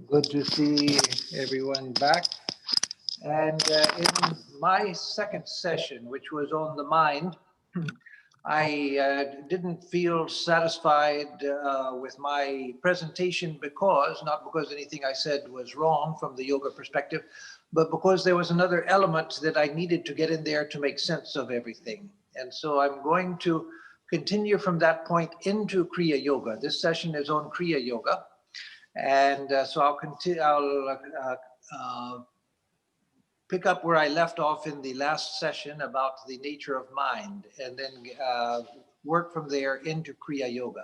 Good to see everyone back. And in my second session, which was on the mind, I didn't feel satisfied with my presentation not because anything I said was wrong from the yoga perspective, but because there was another element that I needed to get in there to make sense of everything. And so I'm going to continue from that point into Kriya Yoga. This session is on Kriya Yoga. And so I'll continue. I'll pick up where I left off in the last session about the nature of mind, and then work from there into Kriya Yoga.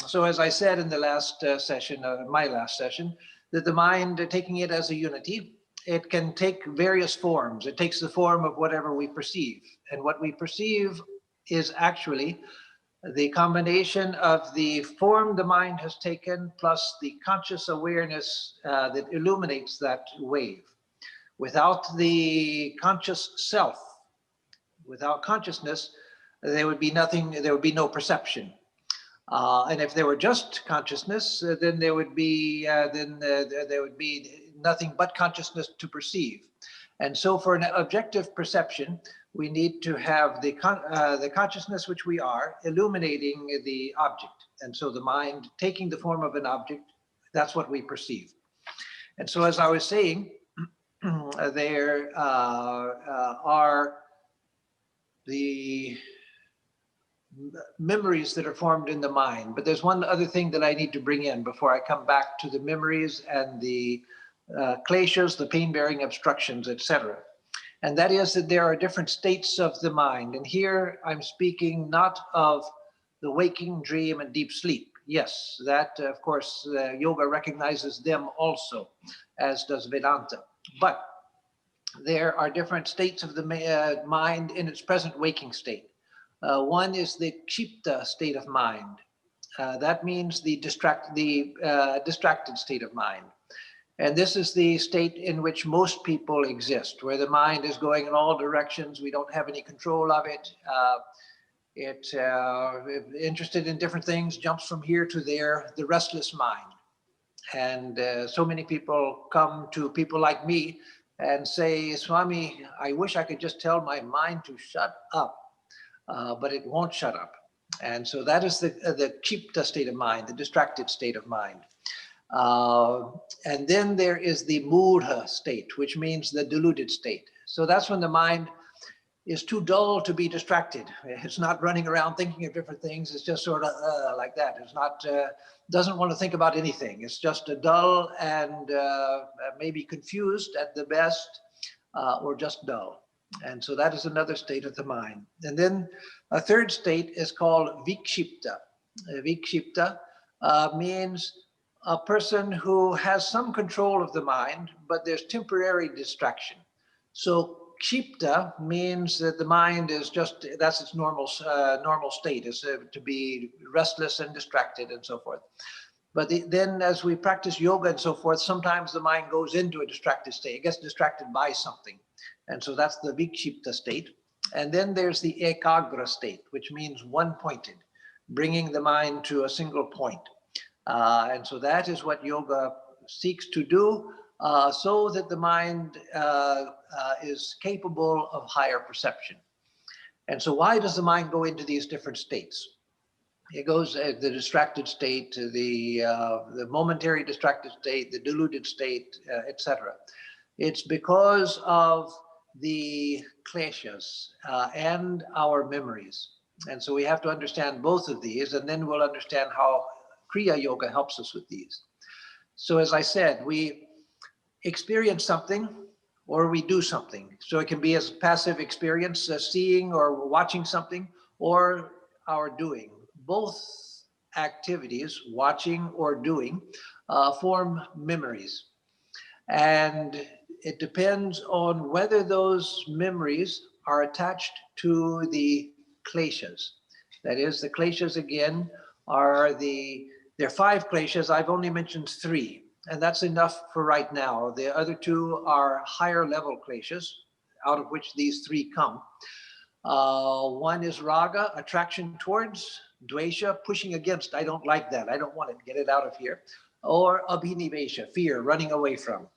So as I said in the last session, my last session, that the mind, taking it as a unity, it can take various forms. It takes the form of whatever we perceive. And what we perceive is actually the combination of the form the mind has taken plus the conscious awareness that illuminates that wave. Without the conscious self, without consciousness, there would be nothing, there would be no perception. And if there were just consciousness, then there would be nothing but consciousness to perceive. And so for an objective perception, we need to have the consciousness which we are illuminating the object. And so the mind taking the form of an object, that's what we perceive. And so as I was saying, there are the memories that are formed in the mind. But there's one other thing that I need to bring in before I come back to the memories and the kleshas, the pain-bearing obstructions, etc. And that is that there are different states of the mind. And here I'm speaking not of the waking, dream, and deep sleep. Yes, that, of course, yoga recognizes them also, as does Vedanta. But there are different states of the mind in its present waking state. One is the kshipta state of mind. That means the distracted state of mind. And this is the state in which most people exist, where the mind is going in all directions. We don't have any control of it. It's interested in different things, jumps from here to there, the restless mind. And so many people come to people like me and say, Swami, I wish I could just tell my mind to shut up, but it won't shut up. And so that is the kshipta state of mind, the distracted state of mind. And then there is the mudha state, which means the deluded state. So that's when the mind is too dull to be distracted. It's not running around thinking of different things. It's just sort of like that. It's not, doesn't want to think about anything. It's just a dull and maybe confused at the best, or just dull. And so that is another state of the mind. And then a third state is called vikshipta. Vikshipta means a person who has some control of the mind, but there's temporary distraction. So kshipta means that the mind is just, that's its normal state, is to be restless and distracted and so forth. But then as we practice yoga and so forth, sometimes the mind goes into a distracted state. It gets distracted by something. And so that's the vikshipta state. And then there's the ekagra state, which means one-pointed, bringing the mind to a single point. And so that is what yoga seeks to do, so that the mind is capable of higher perception. And so why does the mind go into these different states? It goes the distracted state, the momentary distracted state, the deluded state, etc. It's because of the kleshas and our memories. And so we have to understand both of these, and then we'll understand how Kriya Yoga helps us with these. So as I said, we experience something or we do something. So it can be as passive experience, seeing or watching something, or our doing. Both activities, watching or doing, form memories. And it depends on whether those memories are attached to the kleshas. That is, the kleshas again are there are 5 kleshas. I've only mentioned 3, and that's enough for right now. The other 2 are higher level kleshas, out of which these 3 come. One is raga, attraction towards Dvesha, pushing against, I don't like that, I don't want it, get it out of here. Or abhinivesha, fear, running away from.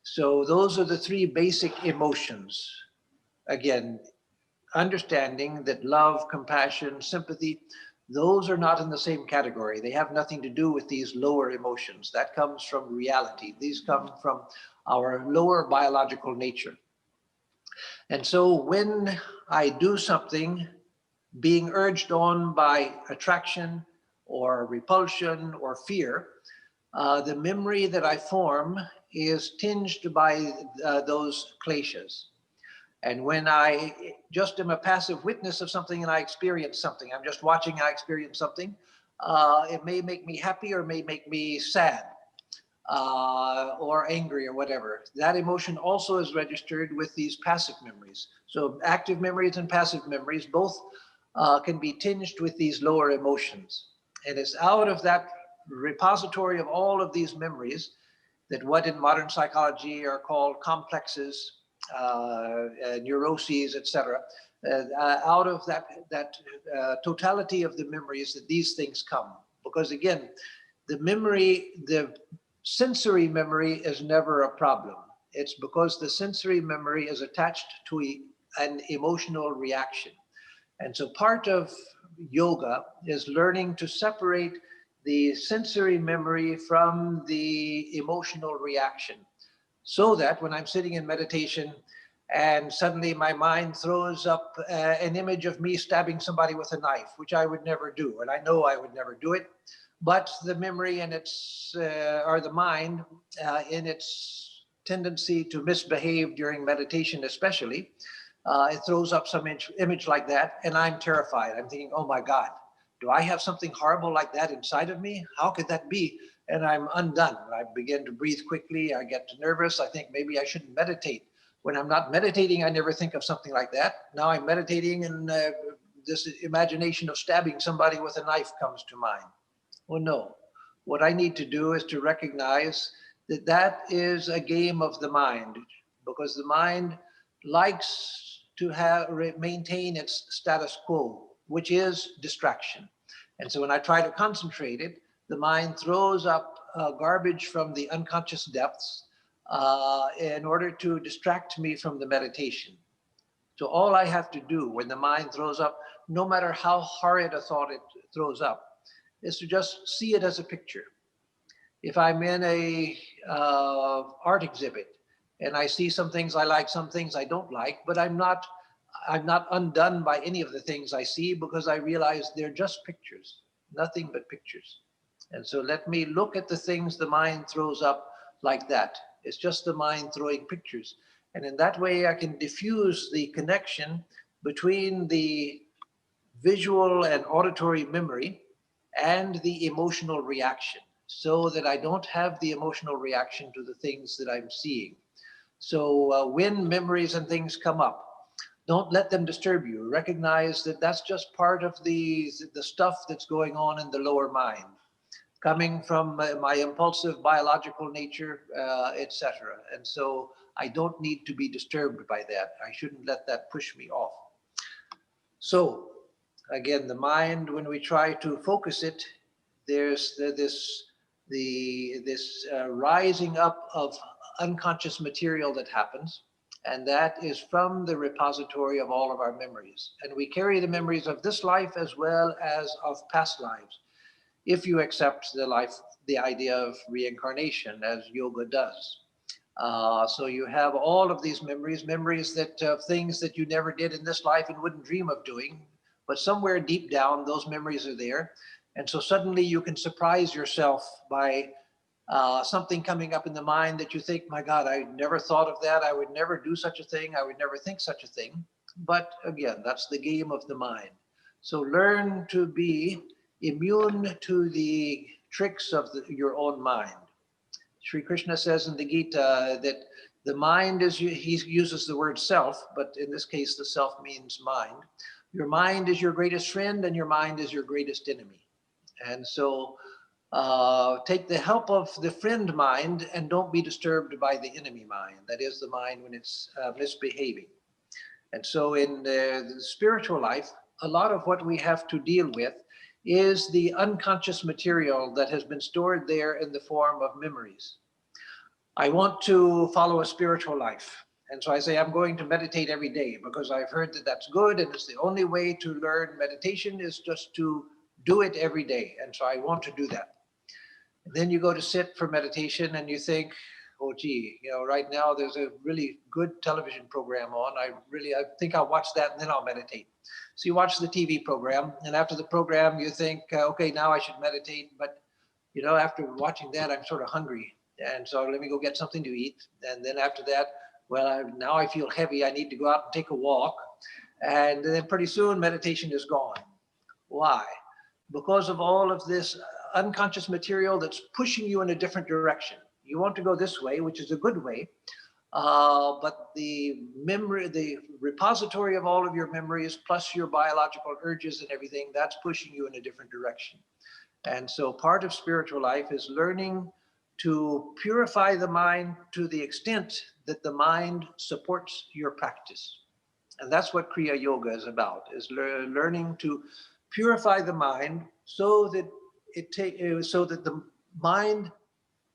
So those are the three basic emotions. Again, understanding that love, compassion, sympathy, those are not in the same category. They have nothing to do with these lower emotions. That comes from reality. These come from our lower biological nature. And so when I do something, being urged on by attraction or repulsion or fear, the memory that I form is tinged by those kleshas. And when I just am a passive witness of something and I experience something, I'm just watching, I experience something, it may make me happy or may make me sad or angry or whatever. That emotion also is registered with these passive memories. So active memories and passive memories both can be tinged with these lower emotions. And it's out of that repository of all of these memories that what in modern psychology are called complexes, neuroses, etc. Out of that totality of the memories that these things come. Because again, the memory, the sensory memory is never a problem. It's because the sensory memory is attached to an emotional reaction. And so part of yoga is learning to separate the sensory memory from the emotional reaction, so that when I'm sitting in meditation and suddenly my mind throws up an image of me stabbing somebody with a knife, which I would never do, and I know I would never do it, but the memory and its, or the mind in its tendency to misbehave during meditation especially, it throws up some image like that, and I'm terrified. I'm thinking, oh my God, do I have something horrible like that inside of me? How could that be? And I'm undone. I begin to breathe quickly. I get nervous. I think maybe I shouldn't meditate. When I'm not meditating, I never think of something like that. Now I'm meditating and this imagination of stabbing somebody with a knife comes to mind. Well, no. What I need to do is to recognize that that is a game of the mind, because the mind likes to maintain its status quo, which is distraction. And so when I try to concentrate it, the mind throws up garbage from the unconscious depths in order to distract me from the meditation. So all I have to do when the mind throws up, no matter how horrid a thought it throws up, is to just see it as a picture. If I'm in a art exhibit and I see some things I like, some things I don't like, but I'm not undone by any of the things I see, because I realize they're just pictures, nothing but pictures. And so let me look at the things the mind throws up like that. It's just the mind throwing pictures. And in that way, I can diffuse the connection between the visual and auditory memory and the emotional reaction, so that I don't have the emotional reaction to the things that I'm seeing. So when memories and things come up, don't let them disturb you. Recognize that that's just part of the stuff that's going on in the lower mind, coming from my impulsive biological nature, etc. And so I don't need to be disturbed by that. I shouldn't let that push me off. So again, the mind, when we try to focus it, there's this rising up of unconscious material that happens. And that is from the repository of all of our memories. And we carry the memories of this life as well as of past lives, if you accept the idea of reincarnation, as yoga does. So you have all of these memories that things that you never did in this life and wouldn't dream of doing, but somewhere deep down, those memories are there. And so suddenly you can surprise yourself by something coming up in the mind that you think, my God, I never thought of that. I would never do such a thing. I would never think such a thing. But again, that's the game of the mind. So learn to be immune to the tricks of your own mind. Sri Krishna says in the Gita that the mind is, he uses the word self, but in this case, the self means mind. Your mind is your greatest friend and your mind is your greatest enemy. And so take the help of the friend mind and don't be disturbed by the enemy mind. That is the mind when it's misbehaving. And so in the spiritual life, a lot of what we have to deal with is the unconscious material that has been stored there in the form of memories. I want to follow a spiritual life. And so I say, I'm going to meditate every day because I've heard that that's good. And it's the only way to learn meditation is just to do it every day. And so I want to do that. And then you go to sit for meditation and you think, oh, gee, right now there's a really good television program on. I think I'll watch that and then I'll meditate. So you watch the TV program, and after the program, you think, okay, now I should meditate. But, after watching that, I'm sort of hungry. And so let me go get something to eat. And then after that, well, now I feel heavy. I need to go out and take a walk. And then pretty soon meditation is gone. Why? Because of all of this unconscious material that's pushing you in a different direction. You want to go this way, which is a good way. But the memory, the repository of all of your memories, plus your biological urges and everything, that's pushing you in a different direction. And so part of spiritual life is learning to purify the mind to the extent that the mind supports your practice. And that's what Kriya Yoga is about, is learning to purify the mind so that the mind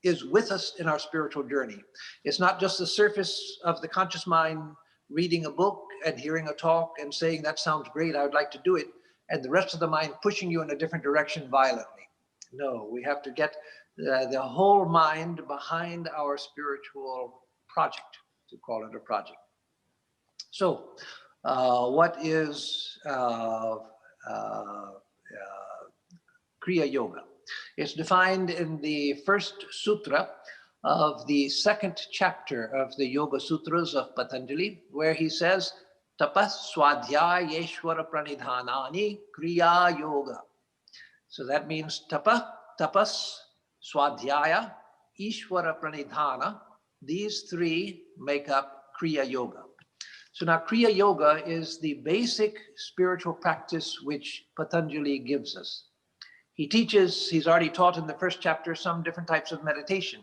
is with us in our spiritual journey. It's not just the surface of the conscious mind reading a book and hearing a talk and saying, that sounds great, I would like to do it, and the rest of the mind pushing you in a different direction violently. No, we have to get the whole mind behind our spiritual project, to call it a project. So, what is Kriya Yoga? It's defined in the first sutra of the second chapter of the Yoga Sutras of Patanjali, where he says, Tapas swadhyayeshwara pranidhanani Kriya Yoga. So that means tapas, swadhyaya, ishwara pranidhana. These three make up Kriya Yoga. So now Kriya Yoga is the basic spiritual practice which Patanjali gives us. He teaches, he's already taught in the first chapter some different types of meditation.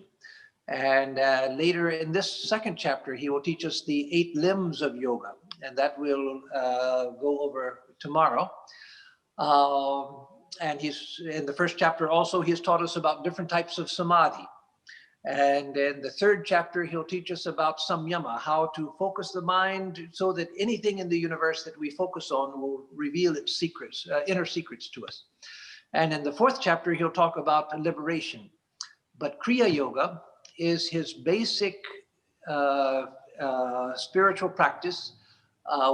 And later in this second chapter, he will teach us the 8 limbs of yoga. And that we'll go over tomorrow. And he's in the first chapter also, he's taught us about different types of samadhi. And in the third chapter, he'll teach us about samyama, how to focus the mind so that anything in the universe that we focus on will reveal its secrets, inner secrets to us. And in the fourth chapter, he'll talk about liberation. But Kriya Yoga is his basic spiritual practice,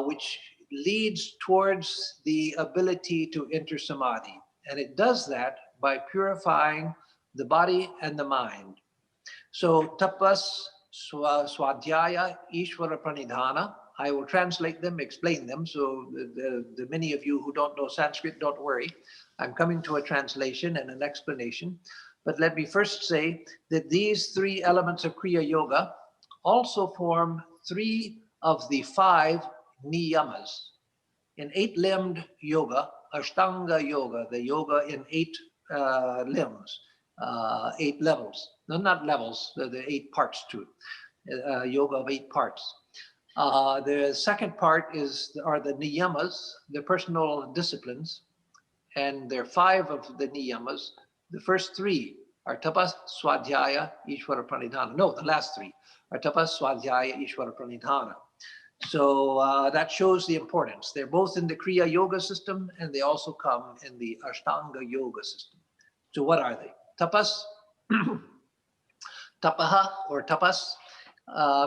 which leads towards the ability to enter samadhi. And it does that by purifying the body and the mind. So tapas, swadhyaya, ishvara pranidhana. I will translate them, explain them. So the many of you who don't know Sanskrit, don't worry. I'm coming to a translation and an explanation. But let me first say that these 3 elements of Kriya Yoga also form 3 of the 5 niyamas. In 8-limbed yoga, Ashtanga yoga, the yoga in 8 limbs, 8 levels. No, not levels, the 8 parts to it. Yoga of 8 parts. The second part are the niyamas, the personal disciplines, and there are 5 of the niyamas. The first 3 are tapas, swadhyaya, ishvara pranidhana. No, the last 3 are tapas, swadhyaya, ishvara pranidhana. So that shows the importance. They're both in the Kriya Yoga system, and they also come in the Ashtanga Yoga system. So what are they? Tapas, tapaha or tapas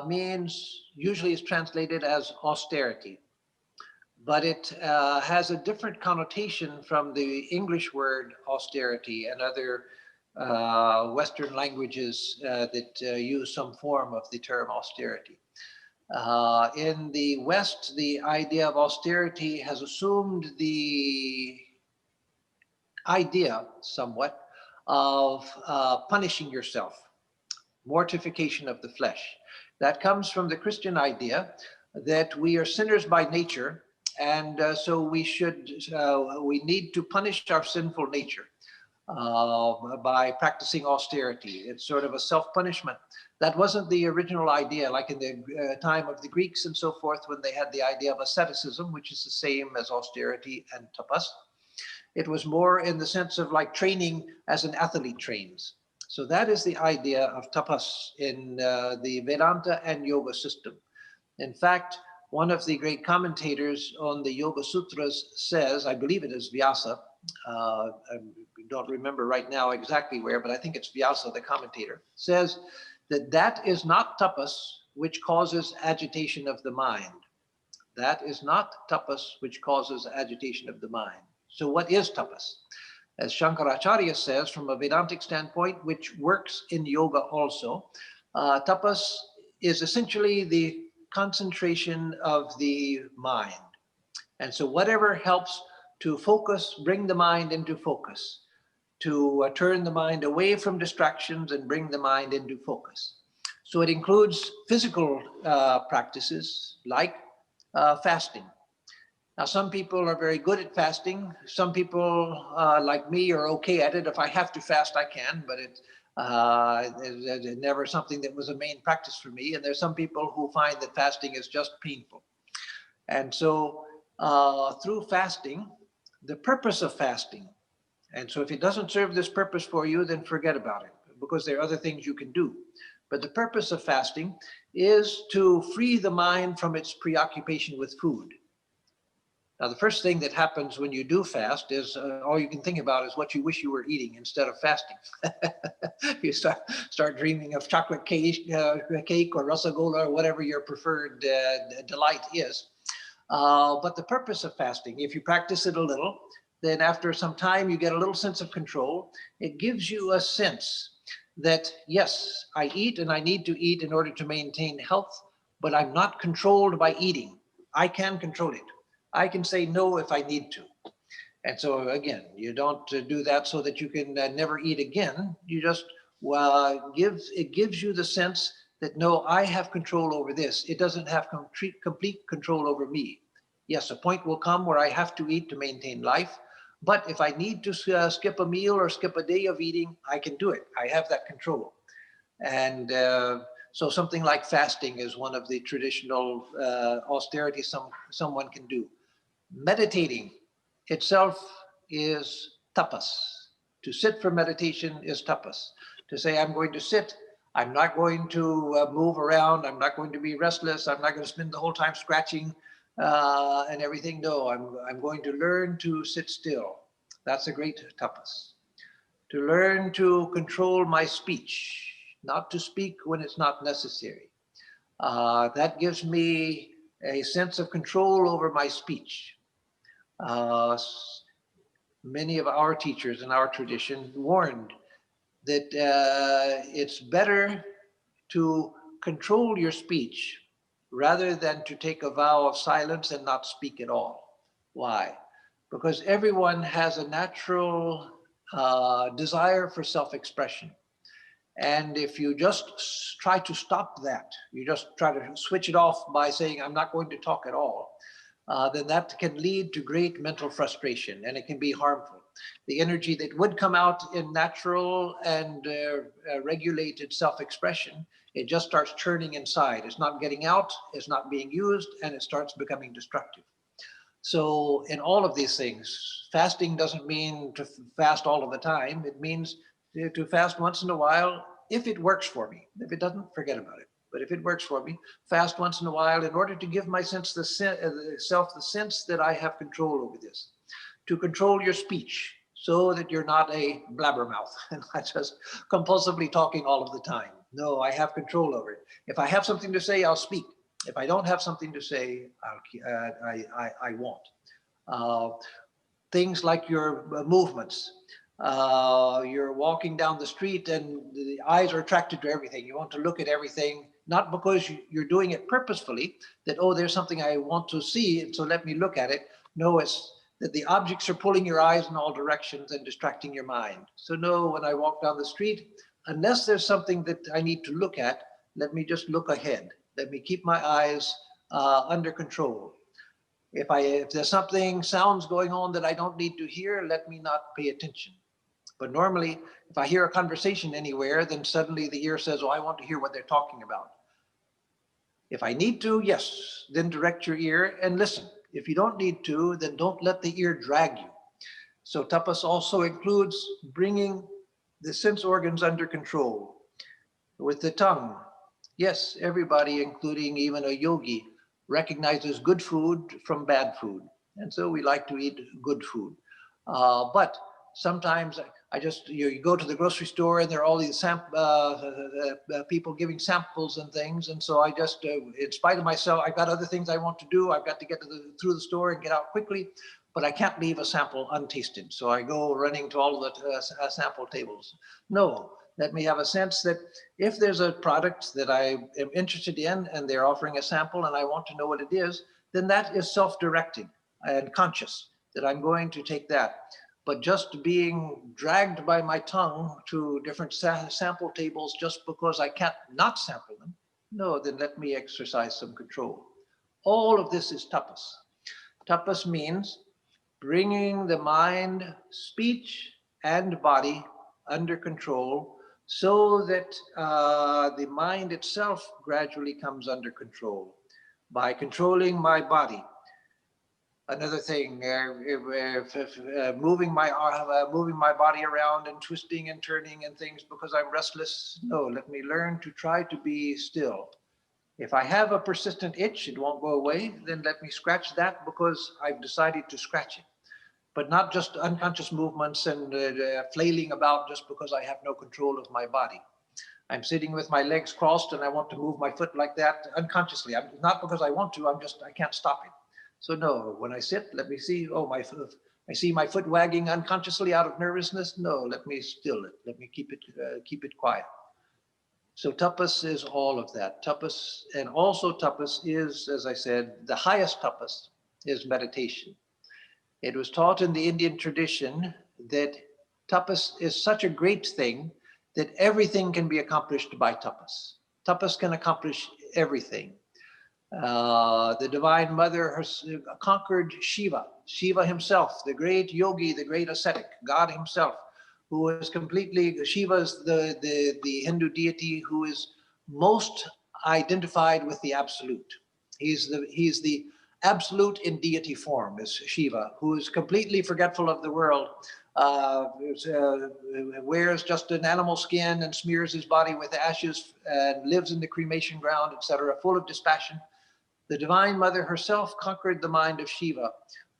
means, usually is translated as austerity. But it has a different connotation from the English word austerity and other Western languages that use some form of the term austerity. In the West, the idea of austerity has assumed the idea somewhat of punishing yourself, mortification of the flesh. That comes from the Christian idea that we are sinners by nature, and so we need to punish our sinful nature by practicing austerity. It's sort of a self-punishment. That wasn't the original idea, like in the time of the Greeks and so forth, when they had the idea of asceticism, which is the same as austerity and tapas. It was more in the sense of like training as an athlete trains. So that is the idea of tapas in the Vedanta and yoga system. In fact, one of the great commentators on the Yoga Sutras says, I believe it is Vyasa, I don't remember right now exactly where, but I think it's Vyasa, the commentator, says that that is not tapas which causes agitation of the mind. That is not tapas which causes agitation of the mind. So what is tapas? As Shankaracharya says, from a Vedantic standpoint, which works in yoga also, tapas is essentially the concentration of the mind. And so whatever helps to focus, bring the mind into focus, to turn the mind away from distractions and bring the mind into focus. So it includes physical practices like fasting. Now, some people are very good at fasting. Some people, like me, are okay at it. If I have to fast, I can, but it's never something that was a main practice for me. And there's some people who find that fasting is just painful. And so through fasting, the purpose of fasting, and so if it doesn't serve this purpose for you, then forget about it, because there are other things you can do. But the purpose of fasting is to free the mind from its preoccupation with food. Now, the first thing that happens when you do fast is all you can think about is what you wish you were eating instead of fasting. You start dreaming of chocolate cake or rasagola or whatever your preferred delight is. But the purpose of fasting, if you practice it a little, then after some time you get a little sense of control. It gives you a sense that, yes, I eat and I need to eat in order to maintain health, but I'm not controlled by eating. I can control it. I can say no if I need to. And so again, you don't do that so that you can never eat again. You just it gives you the sense that, no, I have control over this. It doesn't have complete control over me. Yes, a point will come where I have to eat to maintain life. But if I need to skip a meal or skip a day of eating, I can do it. I have that control. And so something like fasting is one of the traditional austerities someone can do. Meditating itself is tapas. To sit for meditation is tapas. To say, I'm going to sit, I'm not going to move around, I'm not going to be restless, I'm not going to spend the whole time scratching and everything. No, I'm going to learn to sit still. That's a great tapas. To learn to control my speech, not to speak when it's not necessary. That gives me a sense of control over my speech. Many of our teachers in our tradition warned that it's better to control your speech rather than to take a vow of silence and not speak at all. Why? Because everyone has a natural desire for self-expression. And if you just try to stop that, you just try to switch it off by saying, I'm not going to talk at all, then that can lead to great mental frustration, and it can be harmful. The energy that would come out in natural and regulated self-expression, it just starts churning inside. It's not getting out, it's not being used, and it starts becoming destructive. So in all of these things, fasting doesn't mean to fast all of the time. It means to fast once in a while if it works for me. If it doesn't, forget about it. But if it works for me, fast once in a while in order to give my sense the sense that I have control over this. To control your speech so that you're not a blabbermouth and not just compulsively talking all of the time. No, I have control over it. If I have something to say, I'll speak. If I don't have something to say, I won't. Things like your movements. You're walking down the street and the eyes are attracted to everything. You want to look at everything, not because you're doing it purposefully, that, oh, there's something I want to see, and so let me look at it. No, it's that the objects are pulling your eyes in all directions and distracting your mind. So no, when I walk down the street, unless there's something that I need to look at, let me just look ahead. Let me keep my eyes under control. If there's sounds going on that I don't need to hear, let me not pay attention. But normally, if I hear a conversation anywhere, then suddenly the ear says, oh, I want to hear what they're talking about. If I need to, yes, then direct your ear and listen. If you don't need to, then don't let the ear drag you. So tapas also includes bringing the sense organs under control. With the tongue, yes, everybody, including even a yogi, recognizes good food from bad food. And so we like to eat good food. But sometimes you go to the grocery store and there are all these people giving samples and things. And so I just, in spite of myself, I've got other things I want to do. I've got to get through the store and get out quickly, but I can't leave a sample untasted. So I go running to all the sample tables. No, let me have a sense that if there's a product that I am interested in and they're offering a sample and I want to know what it is, then that is self-directing and conscious that I'm going to take that. But just being dragged by my tongue to different sample tables just because I can't not sample them, no, then let me exercise some control. All of this is tapas. Tapas means bringing the mind, speech, and body under control so that the mind itself gradually comes under control by controlling my body. Another thing, moving my body around and twisting and turning and things because I'm restless. No, let me learn to try to be still. If I have a persistent itch, it won't go away, then let me scratch that because I've decided to scratch it. But not just unconscious movements and flailing about just because I have no control of my body. I'm sitting with my legs crossed and I want to move my foot like that unconsciously. Not because I want to, I can't stop it. So no, when I sit, let me see, oh, my foot, I see my foot wagging unconsciously out of nervousness. No, let me still it. Let me keep it quiet. So tapas is all of that. Tapas, and also tapas is, as I said, the highest tapas is meditation. It was taught in the Indian tradition that tapas is such a great thing that everything can be accomplished by tapas. Tapas can accomplish everything. The Divine Mother conquered Shiva, Shiva himself, the great yogi, the great ascetic, God himself, who is completely, Shiva is the Hindu deity who is most identified with the absolute. He's the absolute in deity form is Shiva, who is completely forgetful of the world, wears just an animal skin and smears his body with ashes and lives in the cremation ground, etc., full of dispassion. The Divine Mother herself conquered the mind of Shiva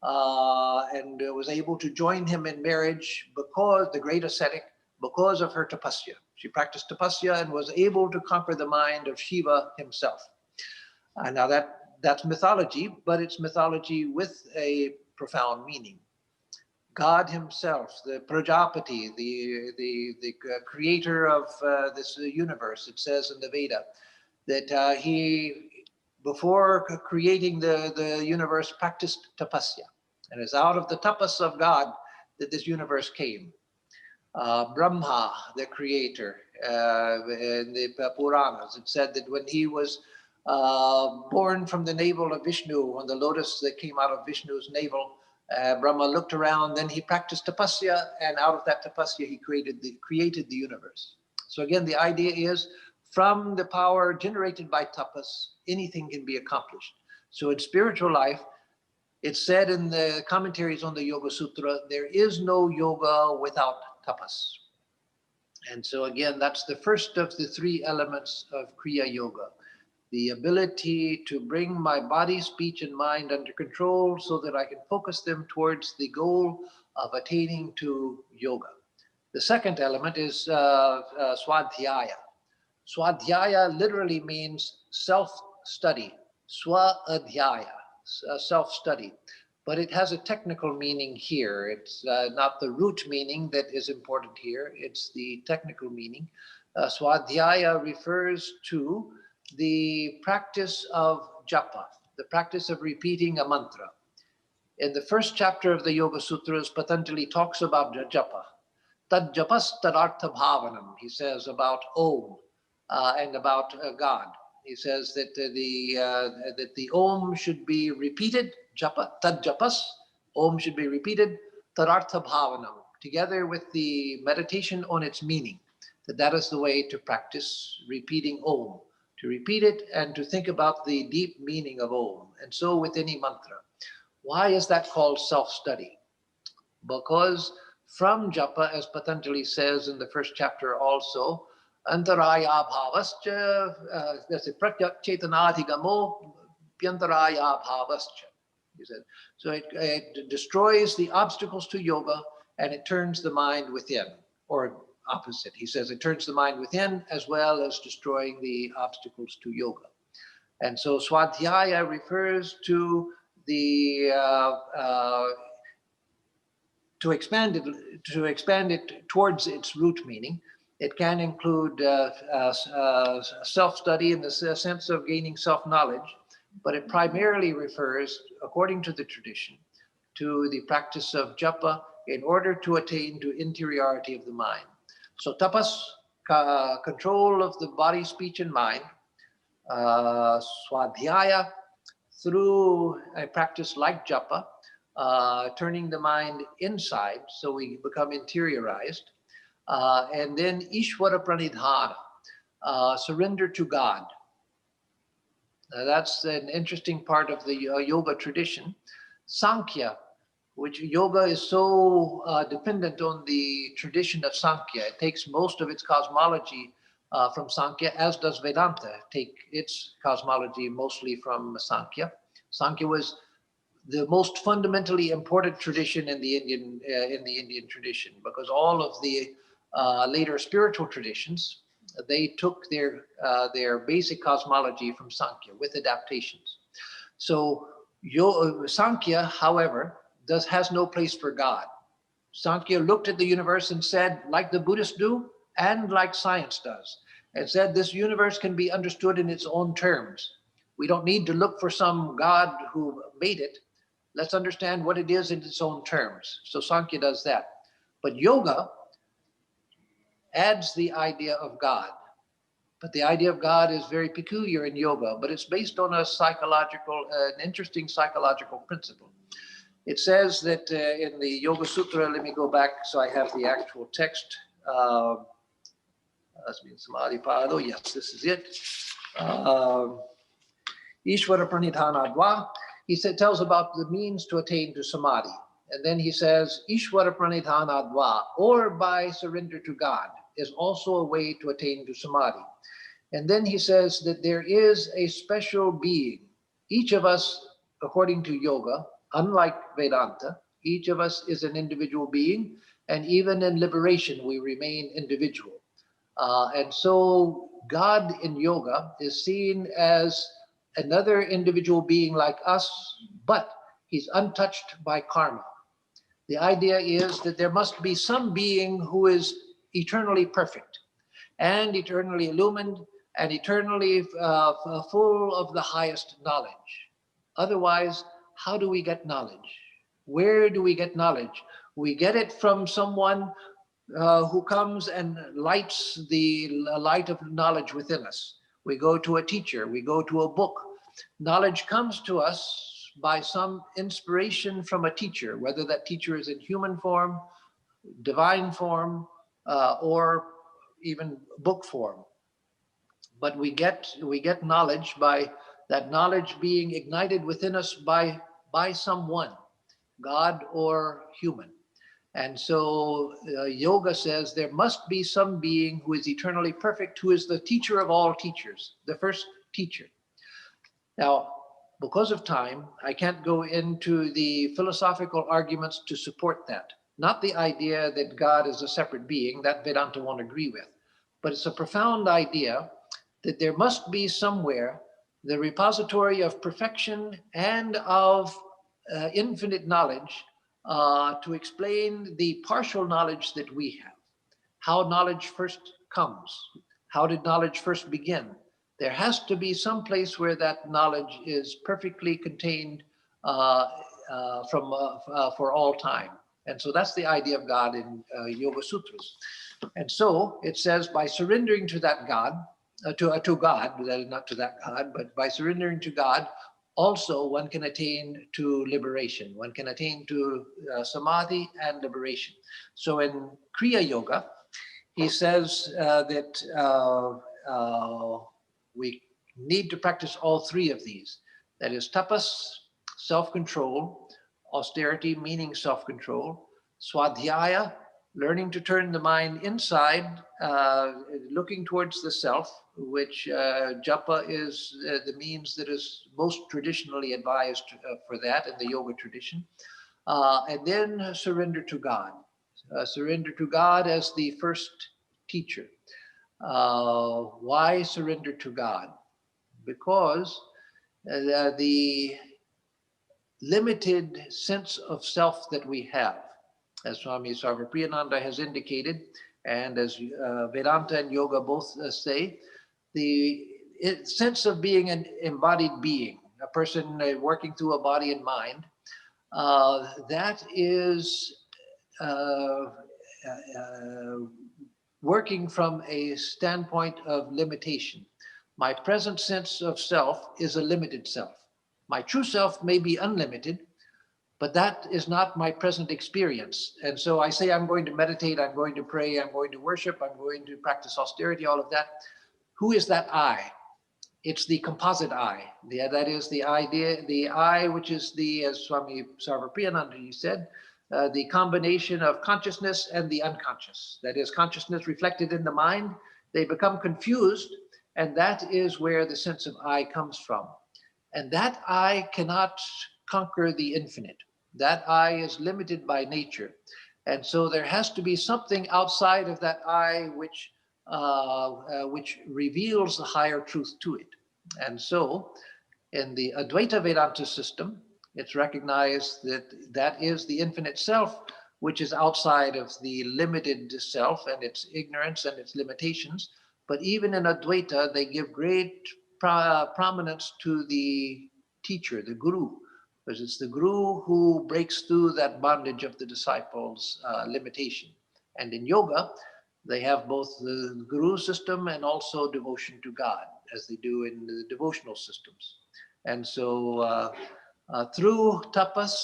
and was able to join him in marriage because the great ascetic, because of her tapasya. She practiced tapasya and was able to conquer the mind of Shiva himself. Now that's mythology, but it's mythology with a profound meaning. God himself, the Prajapati, the creator of this universe, it says in the Veda, that he, before creating the universe, practiced tapasya. And it's out of the tapas of God that this universe came. Brahma, the creator, in the Puranas, it said that when he was born from the navel of Vishnu, on the lotus that came out of Vishnu's navel, Brahma looked around, then he practiced tapasya, and out of that tapasya he created the universe. So again, the idea is, from the power generated by tapas, anything can be accomplished. So in spiritual life, it's said in the commentaries on the Yoga Sutra, there is no yoga without tapas. And so again, that's the first of the three elements of Kriya Yoga. The ability to bring my body, speech, and mind under control so that I can focus them towards the goal of attaining to yoga. The second element is swadhyaya. Swadhyaya literally means self-study, swadhyaya, self-study. But it has a technical meaning here. It's not the root meaning that is important here. It's the technical meaning. Swadhyaya refers to the practice of japa, the practice of repeating a mantra. In the first chapter of the Yoga Sutras, Patanjali talks about japa. Tad japas tadartha bhavanam, he says about Om and about God. He says that the Om should be repeated, japa, tad japas, Om should be repeated, tadartha bhavanam, together with the meditation on its meaning. That is the way to practice repeating Om, to repeat it and to think about the deep meaning of Om. And so with any mantra. Why is that called self-study? because from japa, as Patanjali says in the first chapter also, antaraya bhavascha, that's a pratyak chetanadhigamo pyantaraya bhavascha. He said, so it destroys the obstacles to yoga and it turns the mind within, or opposite. He says it turns the mind within as well as destroying the obstacles to yoga. And so Swadhyaya refers to the to expand it towards its root meaning. It can include self-study in the sense of gaining self-knowledge, but it primarily refers, according to the tradition, to the practice of japa in order to attain to interiority of the mind. So tapas, control of the body, speech, and mind. Swadhyaya, through a practice like japa, turning the mind inside so we become interiorized. And then Ishvara Pranidhana, surrender to God. That's an interesting part of the yoga tradition. Sankhya, which yoga is so dependent on the tradition of Sankhya. It takes most of its cosmology from Sankhya, as does Vedanta take its cosmology mostly from Sankhya. Sankhya was the most fundamentally important tradition in the Indian tradition, because all of the later spiritual traditions, they took their basic cosmology from Sankhya with adaptations. So Sankhya, however, has no place for God. Sankhya looked at the universe and said, like the Buddhists do, and like science does, and said this universe can be understood in its own terms. We don't need to look for some God who made it. Let's understand what it is in its own terms. So Sankhya does that. But yoga adds the idea of God. But the idea of God is very peculiar in yoga, but it's based on a an interesting psychological principle. It says that in the Yoga Sutra, let me go back so I have the actual text. Samadhi Pado, yes, this is it. Ishvara Pranidhanadva. He tells about the means to attain to samadhi. And then he says, Ishvara Pranidhanadva, or by surrender to God, is also a way to attain to samadhi. And then he says that there is a special being. Each of us, according to yoga, unlike Vedanta, each of us is an individual being, and even in liberation, we remain individual. And so God in yoga is seen as another individual being like us, but he's untouched by karma. The idea is that there must be some being who is eternally perfect and eternally illumined and eternally full of the highest knowledge. Otherwise, how do we get knowledge? Where do we get knowledge? We get it from someone who comes and lights the light of knowledge within us. We go to a teacher, we go to a book. Knowledge comes to us by some inspiration from a teacher, whether that teacher is in human form, divine form, or even book form. But we get knowledge by that knowledge being ignited within us by someone, God or human. And so yoga says there must be some being who is eternally perfect, who is the teacher of all teachers, the first teacher. Now, because of time, I can't go into the philosophical arguments to support that. Not the idea that God is a separate being, that Vedanta won't agree with, but it's a profound idea that there must be somewhere the repository of perfection and of infinite knowledge to explain the partial knowledge that we have. How knowledge first comes. How did knowledge first begin? There has to be some place where that knowledge is perfectly contained for all time. And so that's the idea of God in Yoga Sutras. And so it says by surrendering to that God, to God, not to that God, but by surrendering to God, also one can attain to liberation. One can attain to samadhi and liberation. So in Kriya Yoga, he says that we need to practice all three of these. That is tapas, self-control, austerity meaning self-control, Swadhyaya, learning to turn the mind inside, looking towards the self, which japa is the means that is most traditionally advised for that in the yoga tradition. And then surrender to God. Surrender to God as the first teacher. Why surrender to God? Because the limited sense of self that we have, as Swami Atmarupananda has indicated, and as Vedanta and Yoga both say, the sense of being an embodied being, a person working through a body and mind, that is working from a standpoint of limitation. My present sense of self is a limited self. My true self may be unlimited, but that is not my present experience. And so I say I'm going to meditate, I'm going to pray, I'm going to worship, I'm going to practice austerity, all of that. Who is that I? It's the composite I. That is the idea, the I, which is the, as Swami Atmarupananda said, the combination of consciousness and the unconscious. That is consciousness reflected in the mind. They become confused, and that is where the sense of I comes from. And that I cannot conquer the infinite. That I is limited by nature. And so there has to be something outside of that I which reveals the higher truth to it. And so in the Advaita Vedanta system, it's recognized that that is the infinite self, which is outside of the limited self and its ignorance and its limitations. But even in Advaita, they give great prominence to the teacher, the guru, because it's the guru who breaks through that bondage of the disciples' limitation. And in yoga, they have both the guru system and also devotion to God, as they do in the devotional systems. And so through tapas,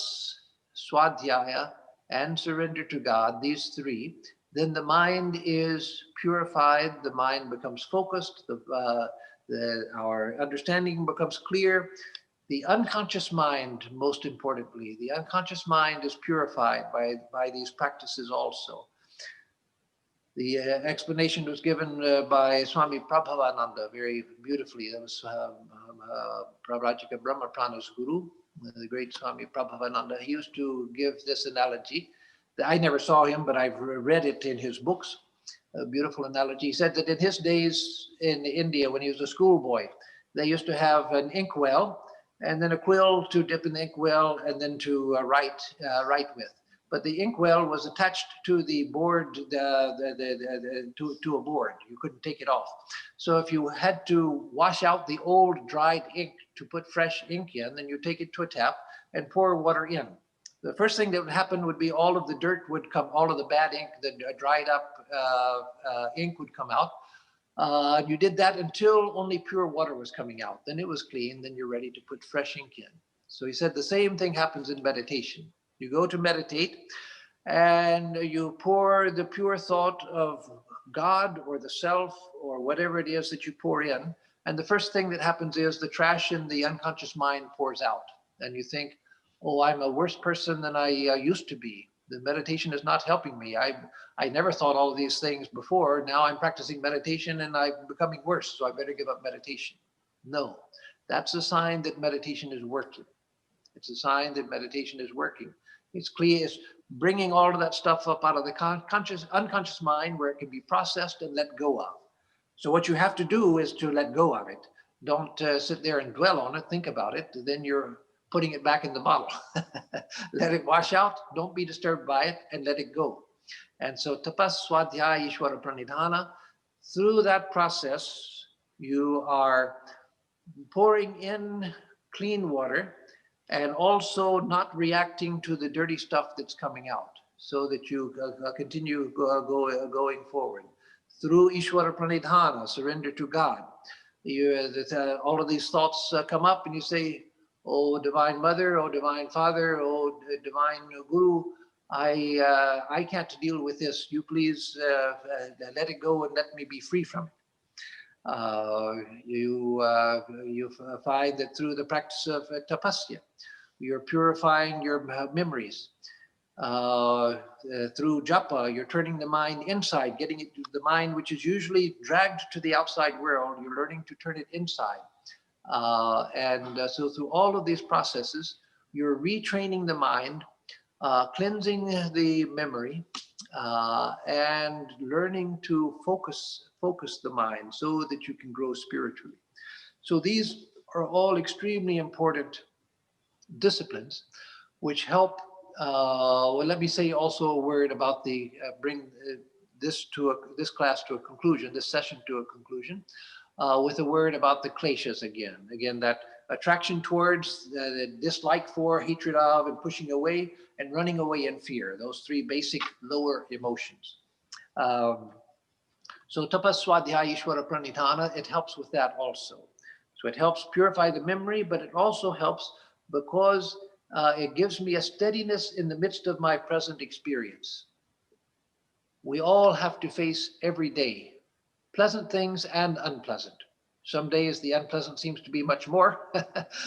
swadhyaya, and surrender to God, these three, then the mind is purified, the mind becomes focused, our understanding becomes clear. The unconscious mind, most importantly, the unconscious mind is purified by these practices also. The explanation was given by Swami Prabhavananda very beautifully. That was Pravrajika Brahmaprana's guru, the great Swami Prabhavananda. He used to give this analogy. I never saw him, but I've read it in his books. A beautiful analogy. He said that in his days in India, when he was a schoolboy, they used to have an inkwell and then a quill to dip in the inkwell and then to write with. But the inkwell was attached to the board, to a board. You couldn't take it off. So if you had to wash out the old dried ink to put fresh ink in, then you take it to a tap and pour water in. The first thing that would happen would be all of the dirt would come, all of the bad ink, the dried up ink would come out. You did that until only pure water was coming out. Then it was clean, then you're ready to put fresh ink in. So he said the same thing happens in meditation. You go to meditate and you pour the pure thought of God or the self or whatever it is that you pour in. And the first thing that happens is the trash in the unconscious mind pours out. And you think, oh, I'm a worse person than I used to be. The meditation is not helping me. I never thought all of these things before. Now I'm practicing meditation and I'm becoming worse, so I better give up meditation. No, that's a sign that meditation is working. It's a sign that meditation is working. It's clear, it's bringing all of that stuff up out of the unconscious mind where it can be processed and let go of. So what you have to do is to let go of it. Don't sit there and dwell on it, think about it. Then you're putting it back in the bottle. Let it wash out, don't be disturbed by it, and let it go. And so tapas swadhyaya ishvara pranidhana, through that process, you are pouring in clean water and also not reacting to the dirty stuff that's coming out, so that you continue going forward. Through ishvara pranidhana, surrender to God. All of these thoughts come up and you say, oh, Divine Mother, oh, Divine Father, oh, Divine Guru, I can't deal with this. You please let it go and let me be free from it. You find that through the practice of tapasya, you're purifying your memories. Through japa, you're turning the mind inside, getting it to the mind, which is usually dragged to the outside world. You're learning to turn it inside. So through all of these processes, you're retraining the mind, cleansing the memory, and learning to focus the mind so that you can grow spiritually. So these are all extremely important disciplines which help. Well, let me say also a word about the bring this class to a conclusion, this session to a conclusion, with a word about the kleshas again. Again, that attraction towards, the dislike for, hatred of, and pushing away, and running away in fear. Those three basic lower emotions. So tapas swadhyaya ishvara pranidhana, it helps with that also. So it helps purify the memory, but it also helps because it gives me a steadiness in the midst of my present experience. We all have to face every day pleasant things and unpleasant. Some days the unpleasant seems to be much more.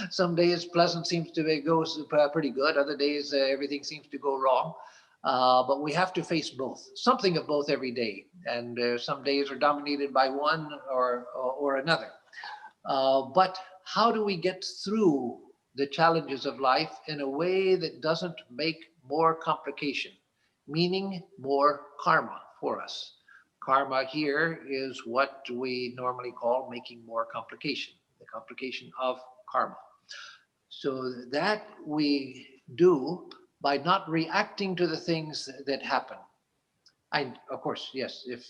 Some days pleasant seems to go pretty good. Other days everything seems to go wrong. But we have to face both, something of both every day. And some days are dominated by one or another. But how do we get through the challenges of life in a way that doesn't make more complication, meaning more karma for us? Karma here is what we normally call making more complication, the complication of karma. So that we do by not reacting to the things that happen. Of course, yes, if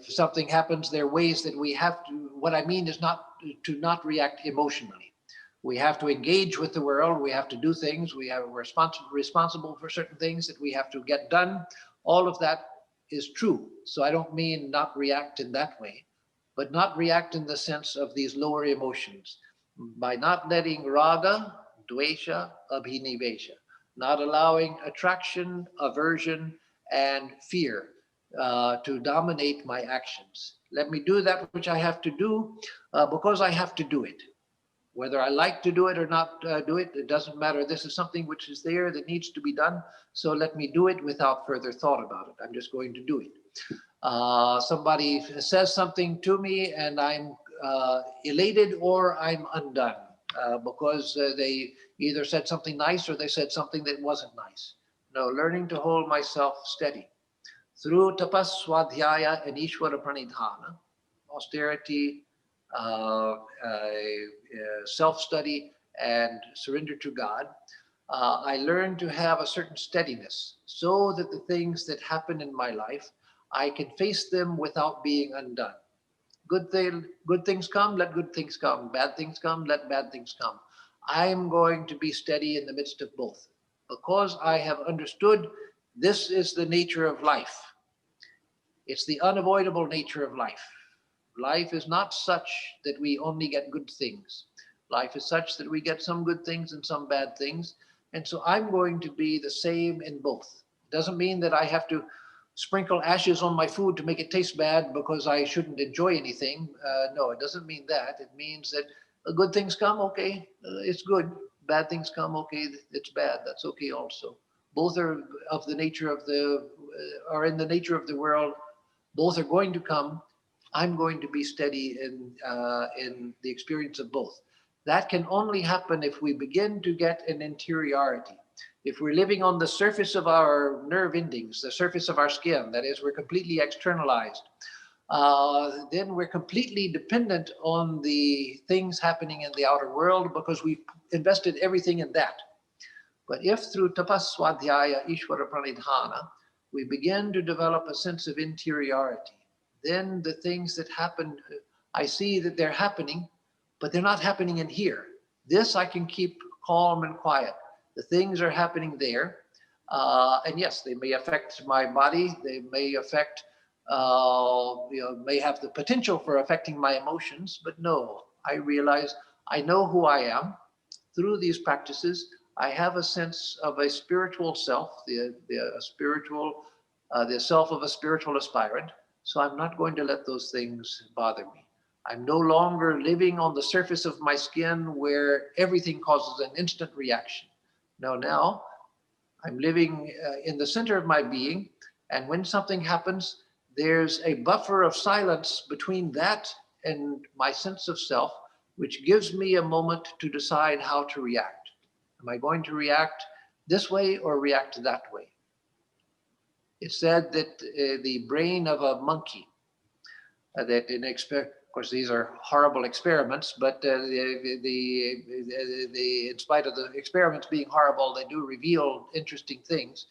something happens, there are ways that we have to, what I mean is not to not react emotionally. We have to engage with the world. We have to do things. We're responsible for certain things that we have to get done. All of that is true. So I don't mean not react in that way, but not react in the sense of these lower emotions. By not letting raga, dvesha, abhinivesha, not allowing attraction, aversion, and fear to dominate my actions. Let me do that which I have to do because I have to do it. Whether I like to do it or not do it, it doesn't matter. This is something which is there that needs to be done. So let me do it without further thought about it. I'm just going to do it. Somebody says something to me and I'm elated or I'm undone because they either said something nice or they said something that wasn't nice. No, learning to hold myself steady. Through tapas, swadhyaya, and ishvara pranidhana, austerity, self-study, and surrender to God, I learned to have a certain steadiness so that the things that happen in my life, I can face them without being undone. Good things come, let good things come. Bad things come, let bad things come. I'm going to be steady in the midst of both because I have understood this is the nature of life. It's the unavoidable nature of life. Life is not such that we only get good things. Life is such that we get some good things and some bad things. And so I'm going to be the same in both. It doesn't mean that I have to sprinkle ashes on my food to make it taste bad because I shouldn't enjoy anything. No, it doesn't mean that. It means that good things come, okay, it's good. Bad things come, okay, it's bad. That's okay also. Both are of the nature of are in the nature of the world. Both are going to come. I'm going to be steady in the experience of both. That can only happen if we begin to get an interiority. If we're living on the surface of our nerve endings, the surface of our skin, that is, we're completely externalized, then we're completely dependent on the things happening in the outer world because we've invested everything in that. But if through tapas, swadhyaya, ishvara pranidhana, we begin to develop a sense of interiority, then the things that happen, I see that they're happening, but they're not happening in here. This I can keep calm and quiet. The things are happening there. And yes, they may affect my body. They may affect, may have the potential for affecting my emotions, but no, I realize I know who I am. Through these practices, I have a sense of a spiritual self, the self of a spiritual aspirant. So I'm not going to let those things bother me. I'm no longer living on the surface of my skin where everything causes an instant reaction. No, now I'm living in the center of my being. And when something happens, there's a buffer of silence between that and my sense of self, which gives me a moment to decide how to react. Am I going to react this way or react that way? It's said that the brain of a monkey, that of course, these are horrible experiments, but in spite of the experiments being horrible, they do reveal interesting things.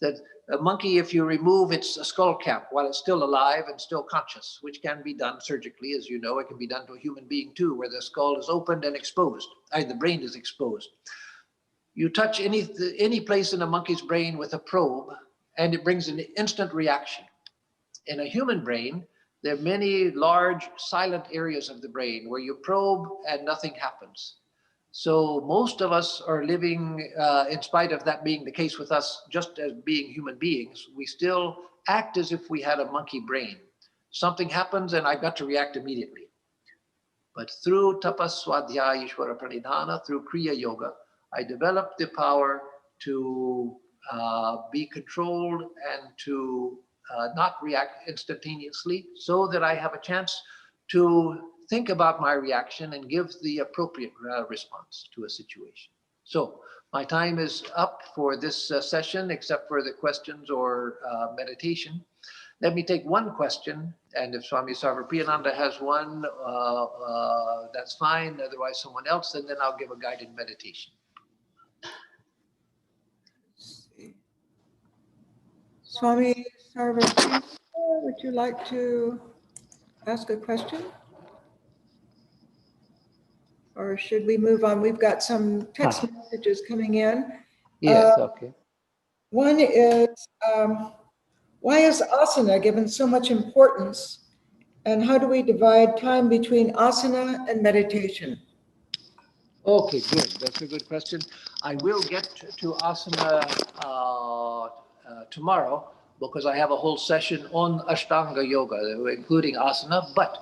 That a monkey, if you remove its skull cap while it's still alive and still conscious, which can be done surgically, as you know, it can be done to a human being too, where the skull is opened and exposed, the brain is exposed. You touch any place in a monkey's brain with a probe, and it brings an instant reaction. In a human brain, there are many large silent areas of the brain where you probe and nothing happens. So most of us are living, in spite of that being the case with us, just as being human beings, we still act as if we had a monkey brain. Something happens and I've got to react immediately. But through tapas swadhyaya ishvara pranidhana, through Kriya Yoga, I developed the power to be controlled and to not react instantaneously, so that I have a chance to think about my reaction and give the appropriate response to a situation. So my time is up for this session, except for the questions or meditation. Let me take one question, and if Swami Atmarupananda has one, that's fine. Otherwise, someone else, and then I'll give a guided meditation. Swami Atmarupananda, would you like to ask a question? Or should we move on? We've got some text messages coming in. Yes, okay. One is, why is asana given so much importance? And how do we divide time between asana and meditation? Okay, good. That's a good question. I will get to asana tomorrow, because I have a whole session on Ashtanga Yoga, including asana. But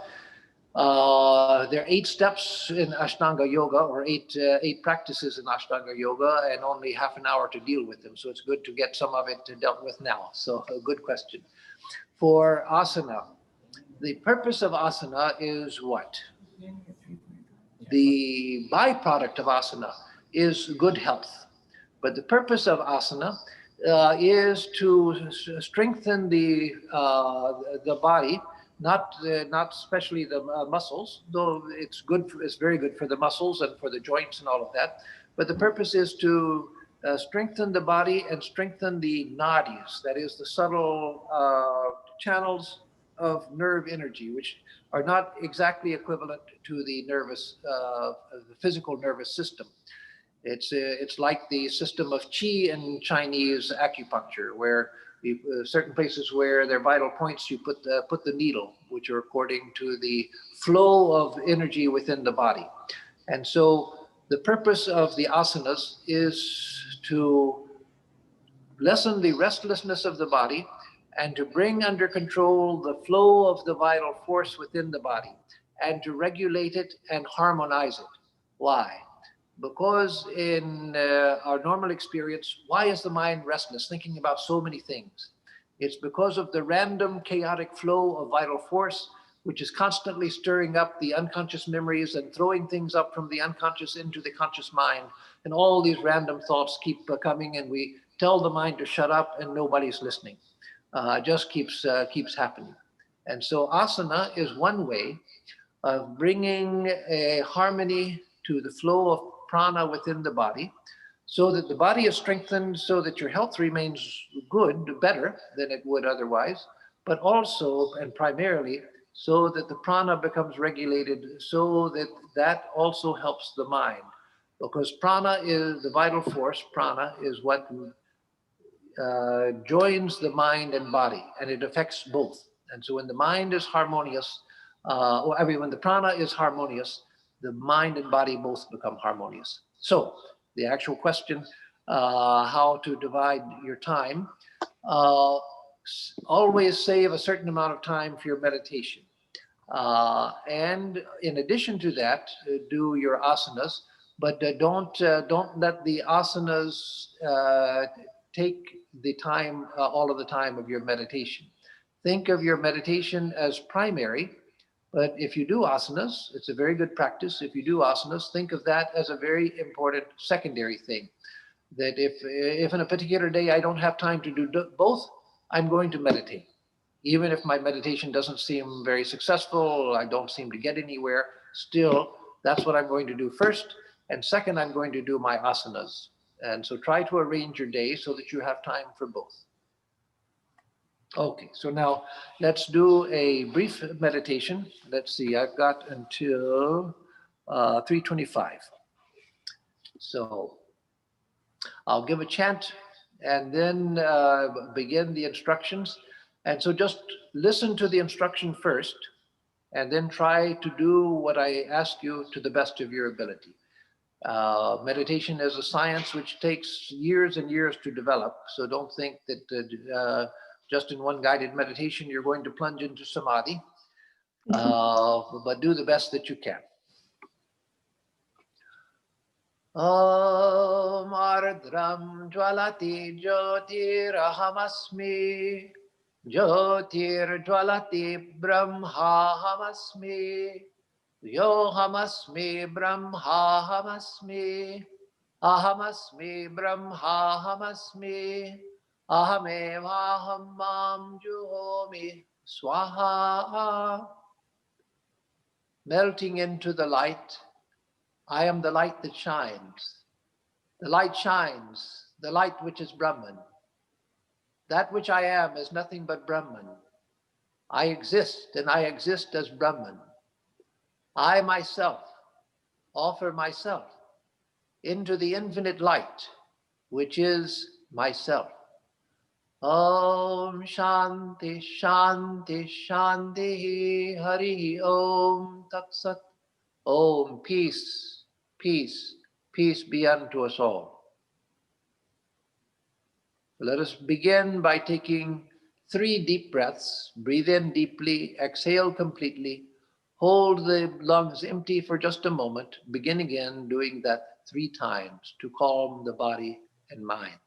there are 8 steps in Ashtanga Yoga, or eight practices in Ashtanga Yoga, and only half an hour to deal with them. So it's good to get some of it dealt with now. So a good question. For asana, the purpose of asana is what? The byproduct of asana is good health. But the purpose of asana is to strengthen the body, not especially the muscles, though it's good. It's very good for the muscles and for the joints and all of that. But the purpose is to strengthen the body and strengthen the nadis, that is the subtle channels of nerve energy, which are not exactly equivalent to the the physical nervous system. It's like the system of qi in Chinese acupuncture, where certain places where they're vital points, you put the needle, which are according to the flow of energy within the body. And so the purpose of the asanas is to lessen the restlessness of the body and to bring under control the flow of the vital force within the body, and to regulate it and harmonize it. Why? Because in our normal experience, why is the mind restless, thinking about so many things? It's because of the random chaotic flow of vital force, which is constantly stirring up the unconscious memories and throwing things up from the unconscious into the conscious mind. And all these random thoughts keep coming, and we tell the mind to shut up and nobody's listening. Just keeps happening. And so asana is one way of bringing a harmony to the flow of prana within the body, so that the body is strengthened, so that your health remains good, better than it would otherwise, but also and primarily so that the prana becomes regulated, so that that also helps the mind. Because prana is the vital force. Prana is what joins the mind and body, and it affects both. And so when the mind is harmonious, when the prana is harmonious, the mind and body both become harmonious. So the actual question, how to divide your time, always save a certain amount of time for your meditation. And in addition to that, do your asanas, but don't let the asanas take the time, all of the time of your meditation. Think of your meditation as primary, but if you do asanas, it's a very good practice. If you do asanas, think of that as a very important secondary thing. That if in a particular day I don't have time to do both, I'm going to meditate. Even if my meditation doesn't seem very successful, I don't seem to get anywhere, still, that's what I'm going to do first. And second, I'm going to do my asanas. And so try to arrange your day so that you have time for both. Okay, so now let's do a brief meditation. Let's see, I've got until 3:25. So I'll give a chant and then begin the instructions. And so just listen to the instruction first, and then try to do what I ask you to the best of your ability. Meditation is a science which takes years and years to develop. So don't think that just in one guided meditation you're going to plunge into samadhi, but do the best that you can. Om Ardram Jwalati Jyotirhamasmi Jyotir Jwalati Brahmahamasmi Yohamasmi Brahmahamasmi Ahamasmi Brahmahamasmi Ahamevaham Mam Juhomi Swaha. Melting into the light, I am the light that shines. The light shines, the light which is Brahman. That which I am is nothing but Brahman. I exist, and I exist as Brahman. I myself offer myself into the infinite light, which is myself. Om Shanti Shanti Shanti Hari Om Tat Sat. Om, peace, peace, peace be unto us all. Let us begin by taking 3 deep breaths. Breathe in deeply, exhale completely, hold the lungs empty for just a moment. Begin again doing that 3 times to calm the body and mind.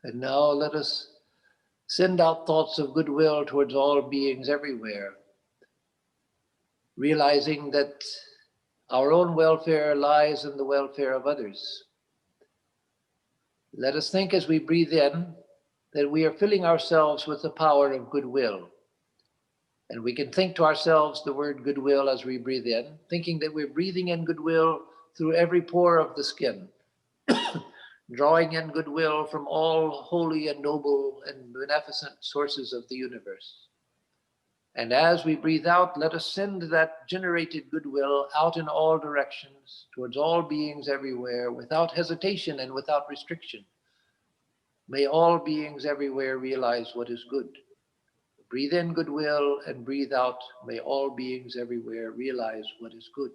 And now let us send out thoughts of goodwill towards all beings everywhere, realizing that our own welfare lies in the welfare of others. Let us think as we breathe in that we are filling ourselves with the power of goodwill. And we can think to ourselves the word goodwill as we breathe in, thinking that we're breathing in goodwill through every pore of the skin, drawing in goodwill from all holy and noble and beneficent sources of the universe. And as we breathe out, let us send that generated goodwill out in all directions, towards all beings everywhere, without hesitation and without restriction. May all beings everywhere realize what is good. Breathe in goodwill and breathe out. May all beings everywhere realize what is good.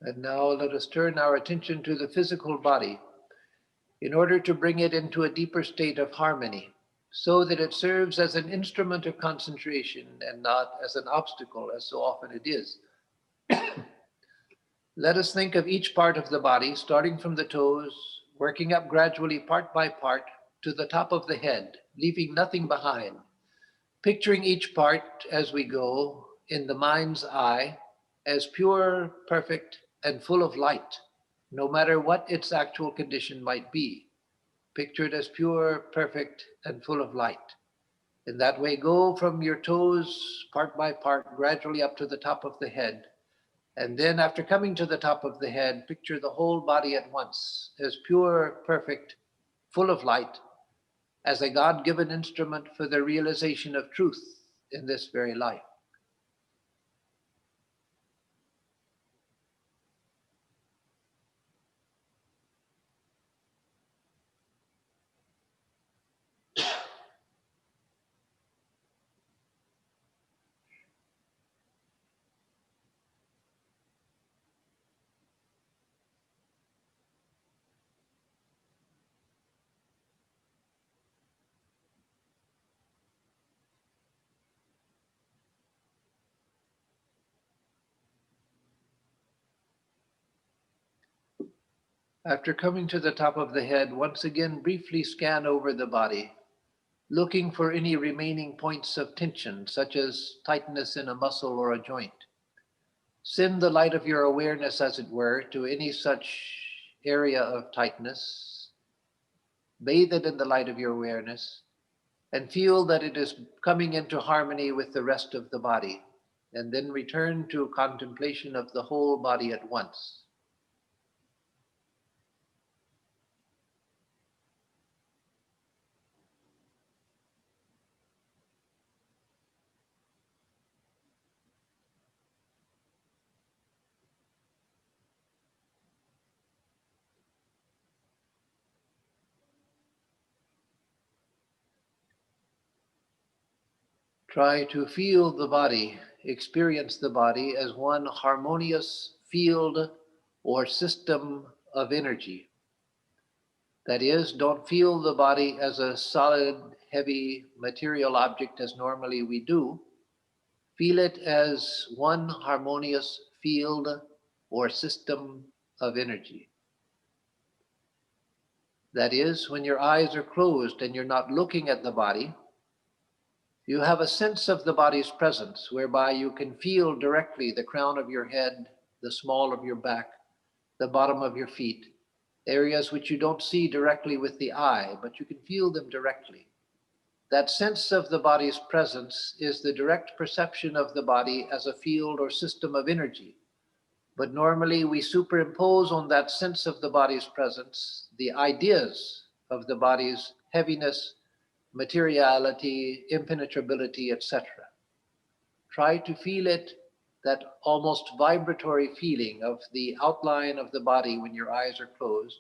And now let us turn our attention to the physical body in order to bring it into a deeper state of harmony, so that it serves as an instrument of concentration and not as an obstacle, as so often it is. Let us think of each part of the body, starting from the toes, working up gradually part by part, to the top of the head, leaving nothing behind, picturing each part as we go in the mind's eye as pure, perfect, and full of light, no matter what its actual condition might be. Picture it as pure, perfect, and full of light. In that way, go from your toes, part by part, gradually up to the top of the head. And then after coming to the top of the head, picture the whole body at once as pure, perfect, full of light, as a God-given instrument for the realization of truth in this very life. After coming to the top of the head, once again briefly scan over the body, looking for any remaining points of tension, such as tightness in a muscle or a joint. Send the light of your awareness, as it were, to any such area of tightness. Bathe it in the light of your awareness and feel that it is coming into harmony with the rest of the body, and then return to contemplation of the whole body at once. Try to feel the body, experience the body as one harmonious field or system of energy. That is, don't feel the body as a solid, heavy material object as normally we do. Feel it as one harmonious field or system of energy. That is, when your eyes are closed and you're not looking at the body, you have a sense of the body's presence, whereby you can feel directly the crown of your head, the small of your back, the bottom of your feet, areas which you don't see directly with the eye, but you can feel them directly. That sense of the body's presence is the direct perception of the body as a field or system of energy. But normally we superimpose on that sense of the body's presence the ideas of the body's heaviness, materiality, impenetrability, etc. Try to feel it, that almost vibratory feeling of the outline of the body when your eyes are closed.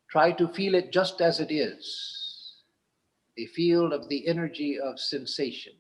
Try to feel it just as it is, a field of the energy of sensation.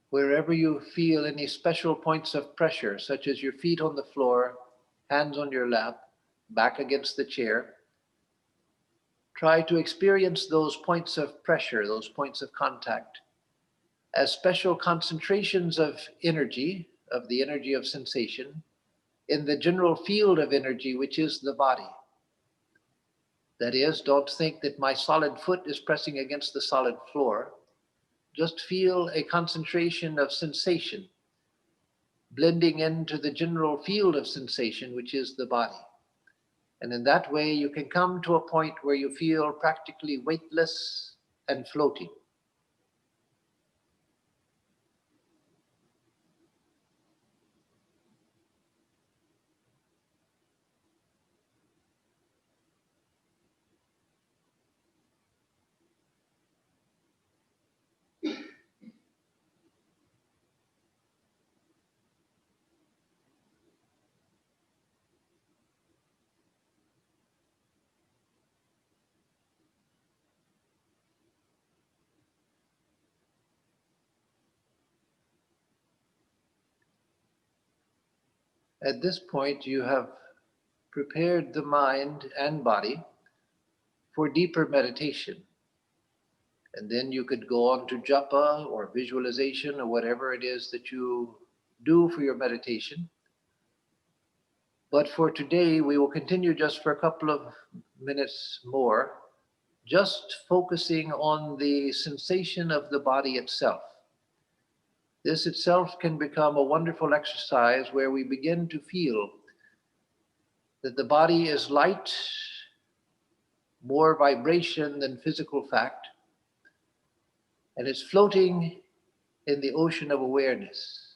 Wherever you feel any special points of pressure, such as your feet on the floor, hands on your lap, back against the chair, try to experience those points of pressure, those points of contact, as special concentrations of energy, of the energy of sensation, in the general field of energy, which is the body. That is, don't think that my solid foot is pressing against the solid floor. Just feel a concentration of sensation blending into the general field of sensation, which is the body. And in that way, you can come to a point where you feel practically weightless and floating. at this point you have prepared the mind and body for deeper meditation. And then you could go on to japa or visualization or whatever it is that you do for your meditation. But for today, we will continue just for a couple of minutes more, just focusing on the sensation of the body itself. This itself can become a wonderful exercise where we begin to feel that the body is light, more vibration than physical fact, and it's floating in the ocean of awareness.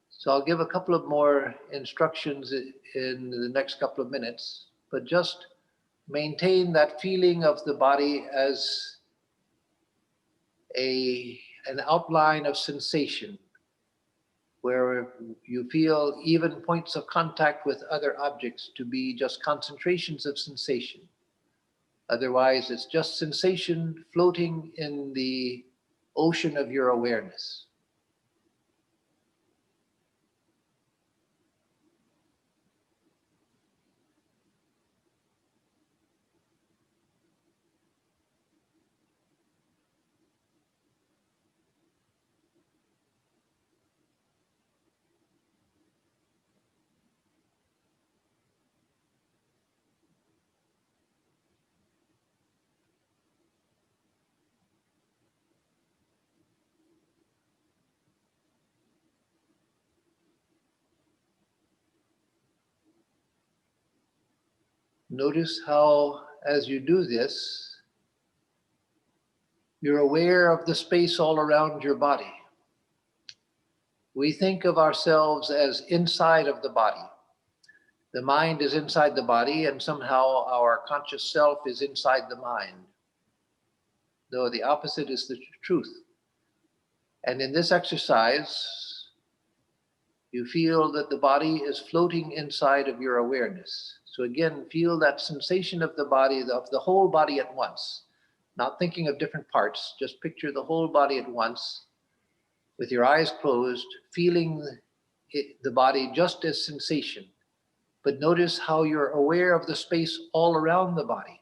So I'll give a couple of more instructions in the next couple of minutes, but just maintain that feeling of the body as an outline of sensation, where you feel even points of contact with other objects to be just concentrations of sensation. Otherwise, it's just sensation floating in the ocean of your awareness. Notice how, as you do this, you're aware of the space all around your body. We think of ourselves as inside of the body. The mind is inside the body, and somehow our conscious self is inside the mind, though the opposite is the truth. And in this exercise, you feel that the body is floating inside of your awareness. So again, feel that sensation of the body, of the whole body at once, not thinking of different parts, just picture the whole body at once, with your eyes closed, feeling the body just as sensation. But notice how you're aware of the space all around the body.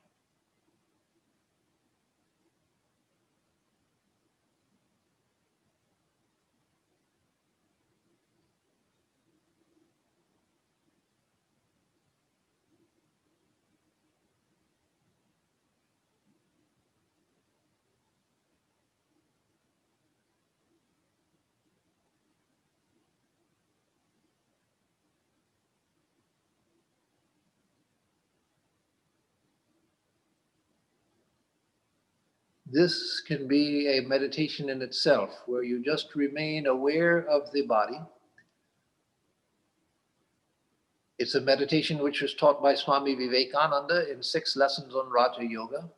This can be a meditation in itself, where you just remain aware of the body. It's a meditation which was taught by Swami Vivekananda in 6 lessons on Raja Yoga.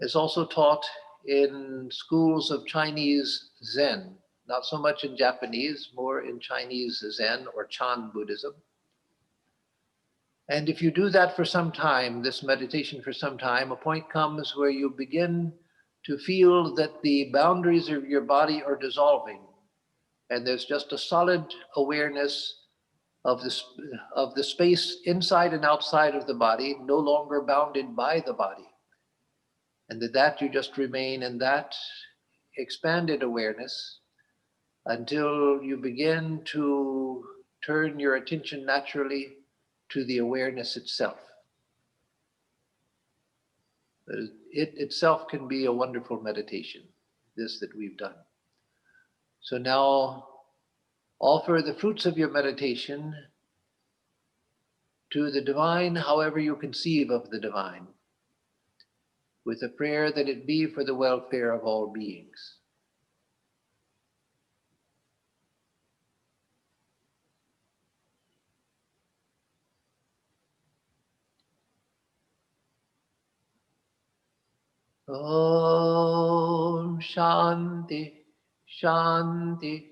It's also taught in schools of Chinese Zen, not so much in Japanese, more in Chinese Zen or Chan Buddhism. And if you do that for some time, this meditation for some time, a point comes where you begin to feel that the boundaries of your body are dissolving. And there's just a solid awareness of the space inside and outside of the body, no longer bounded by the body. And that you just remain in that expanded awareness until you begin to turn your attention naturally to the awareness itself. It itself can be a wonderful meditation, this that we've done. So now offer the fruits of your meditation to the divine, however you conceive of the divine, with a prayer that it be for the welfare of all beings. Om Shanti, Shanti,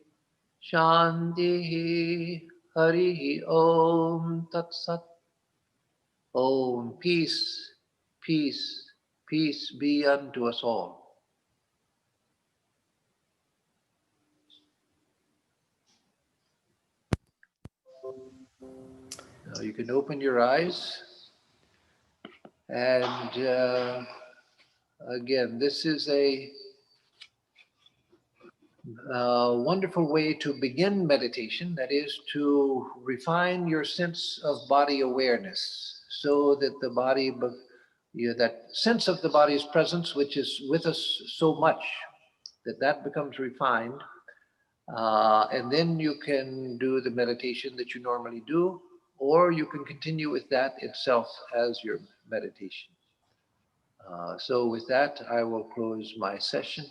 Shanti, Hari Om Tat Sat. Om, peace, peace, peace be unto us all. Now you can open your eyes. And again, this is a wonderful way to begin meditation. That is to refine your sense of body awareness so that the body, that sense of the body's presence, which is with us so much, that becomes refined. And then you can do the meditation that you normally do, or you can continue with that itself as your meditation. So with that, I will close my session.